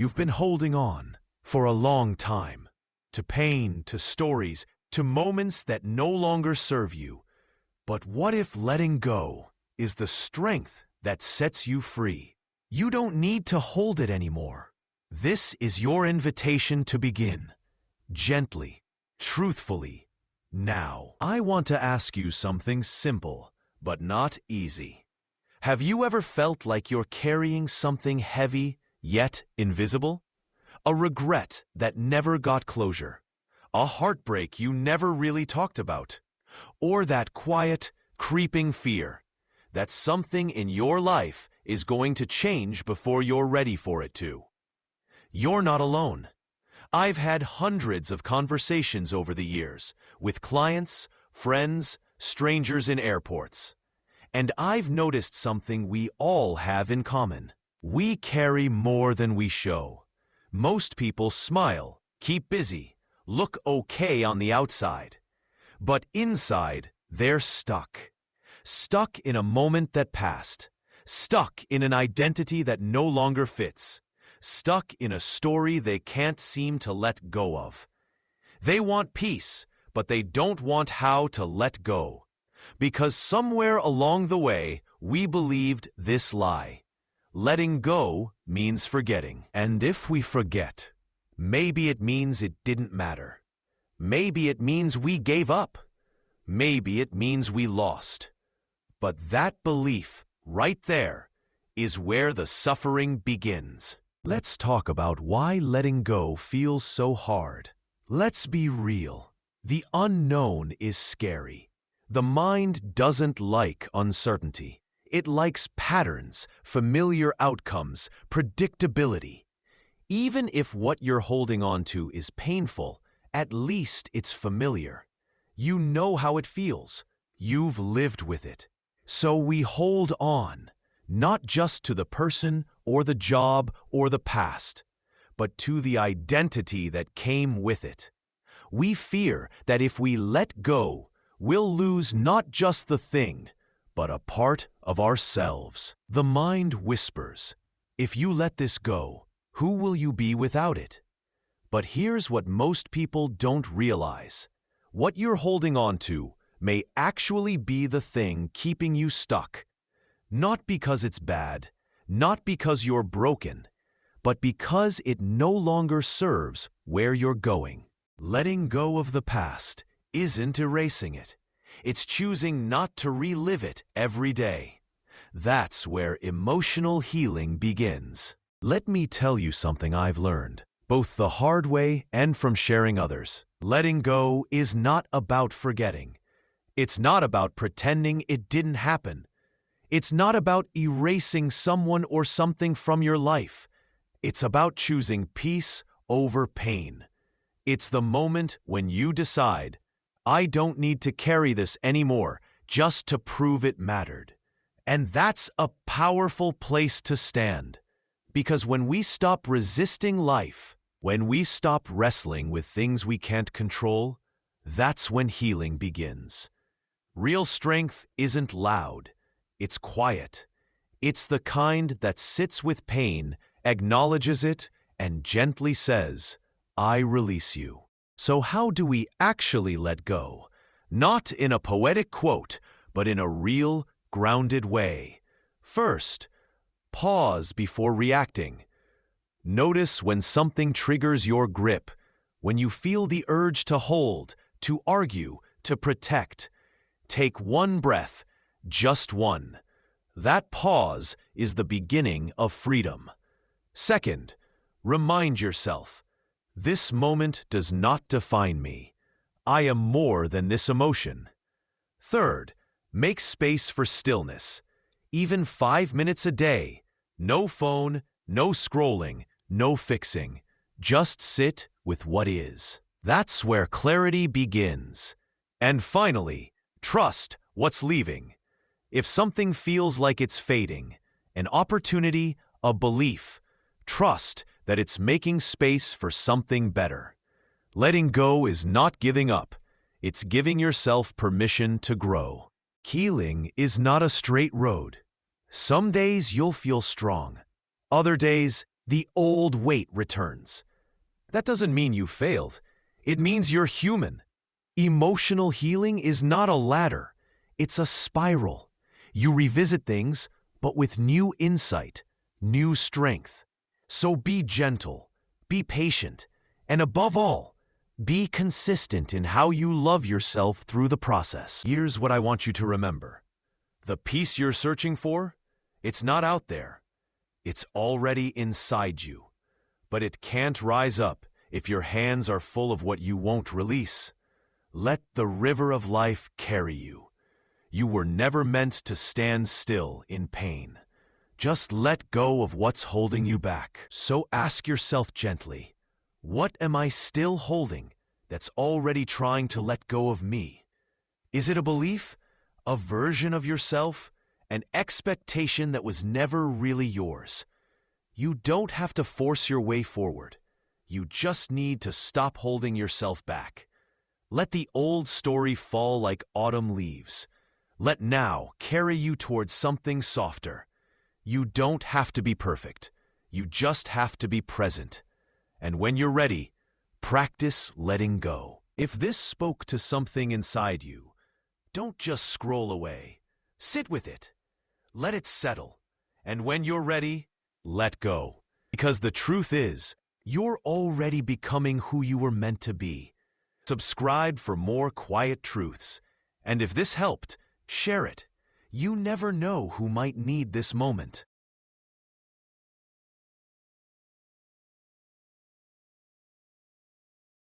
You've been holding on for a long time, to pain, to stories, to moments that no longer serve you. But what if letting go is the strength that sets you free? You don't need to hold it anymore. This is your invitation to begin. Gently, truthfully, now. I want to ask you something simple, but not easy. Have you ever felt like you're carrying something heavy, yet invisible? A regret that never got closure. A heartbreak you never really talked about. Or that quiet, creeping fear that something in your life is going to change before you're ready for it to. You're not alone. I've had hundreds of conversations over the years with clients, friends, strangers in airports. And I've noticed something we all have in common. We carry more than we show. Most people smile, keep busy, look okay on the outside. But inside, they're stuck. Stuck in a moment that passed. Stuck in an identity that no longer fits. Stuck in a story they can't seem to let go of. They want peace, but they don't want how to let go. Because somewhere along the way, we believed this lie. Letting go means forgetting. And if we forget, maybe it means it didn't matter. Maybe it means we gave up. Maybe it means we lost. But that belief, right there, is where the suffering begins. Let's talk about why letting go feels so hard. Let's be real. The unknown is scary. The mind doesn't like uncertainty. It likes patterns, familiar outcomes, predictability. Even if what you're holding on to is painful, at least it's familiar. You know how it feels. You've lived with it. So we hold on, not just to the person or the job or the past, but to the identity that came with it. We fear that if we let go, we'll lose not just the thing, but a part of ourselves. The mind whispers, if you let this go, who will you be without it? But here's what most people don't realize. What you're holding on to may actually be the thing keeping you stuck. Not because it's bad, not because you're broken, but because it no longer serves where you're going. Letting go of the past isn't erasing it. It's choosing not to relive it every day. That's where emotional healing begins. Let me tell you something I've learned, both the hard way and from sharing others. Letting go is not about forgetting. It's not about pretending it didn't happen. It's not about erasing someone or something from your life. It's about choosing peace over pain. It's the moment when you decide, I don't need to carry this anymore just to prove it mattered. And that's a powerful place to stand. Because when we stop resisting life, when we stop wrestling with things we can't control, that's when healing begins. Real strength isn't loud. It's quiet. It's the kind that sits with pain, acknowledges it, and gently says, I release you. So how do we actually let go? Not in a poetic quote, but in a real, grounded way. First, pause before reacting. Notice when something triggers your grip, when you feel the urge to hold, to argue, to protect. Take one breath, just one. That pause is the beginning of freedom. Second, remind yourself, this moment does not define me. I am more than this emotion. Third, make space for stillness. Even 5 minutes a day. No phone, no scrolling, no fixing. Just sit with what is. That's where clarity begins. And finally, trust what's leaving. If something feels like it's fading, an opportunity, a belief, trust that it's making space for something better. Letting go is not giving up. It's giving yourself permission to grow. Healing is not a straight road. Some days you'll feel strong. Other days, the old weight returns. That doesn't mean you failed. It means you're human. Emotional healing is not a ladder. It's a spiral. You revisit things, but with new insight, new strength. So be gentle, be patient, and above all, be consistent in how you love yourself through the process. Here's what I want you to remember. The peace you're searching for, it's not out there. It's already inside you. But it can't rise up if your hands are full of what you won't release. Let the river of life carry you. You were never meant to stand still in pain. Just let go of what's holding you back. So ask yourself gently, what am I still holding that's already trying to let go of me? Is it a belief, a version of yourself, an expectation that was never really yours? You don't have to force your way forward. You just need to stop holding yourself back. Let the old story fall like autumn leaves. Let now carry you towards something softer. You don't have to be perfect. You just have to be present. And when you're ready, practice letting go. If this spoke to something inside you, don't just scroll away. Sit with it. Let it settle. And when you're ready, let go. Because the truth is, you're already becoming who you were meant to be. Subscribe for more quiet truths. And if this helped, share it. You never know who might need this moment.